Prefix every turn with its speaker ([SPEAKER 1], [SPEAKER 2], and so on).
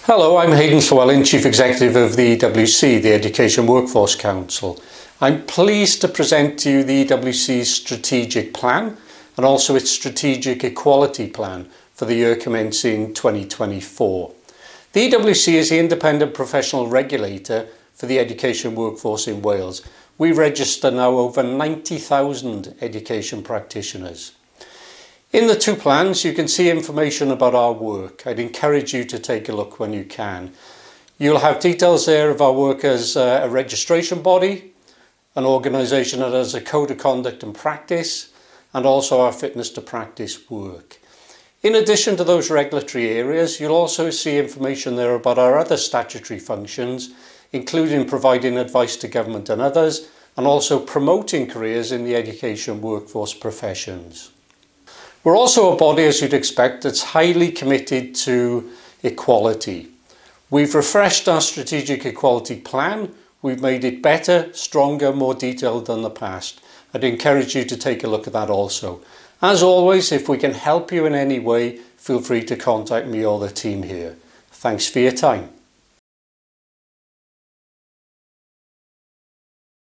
[SPEAKER 1] Hello, I'm Hayden, Llewellyn, Chief Executive of the EWC, the Education Workforce Council. I'm pleased to present to you the EWC's strategic plan and also its strategic equality plan for the year commencing 2024. The EWC is the independent professional regulator for the education workforce in Wales. We register now over 90,000 education practitioners. In the two plans you can see information about our work. I'd encourage you to take a look when you can. You'll have details there of our work as a registration body, an organisation that has a code of conduct and practice, and also our fitness to practice work. In addition to those regulatory areas, you'll also see information there about our other statutory functions, including providing advice to government and others, and also promoting careers in the education workforce professions. We're also a body, as you'd expect, that's highly committed to equality. We've refreshed our strategic equality plan. We've made it better, stronger, more detailed than the past. I'd encourage you to take a look at that also. As always, if we can help you in any way, feel free to contact me or the team here. Thanks for your time.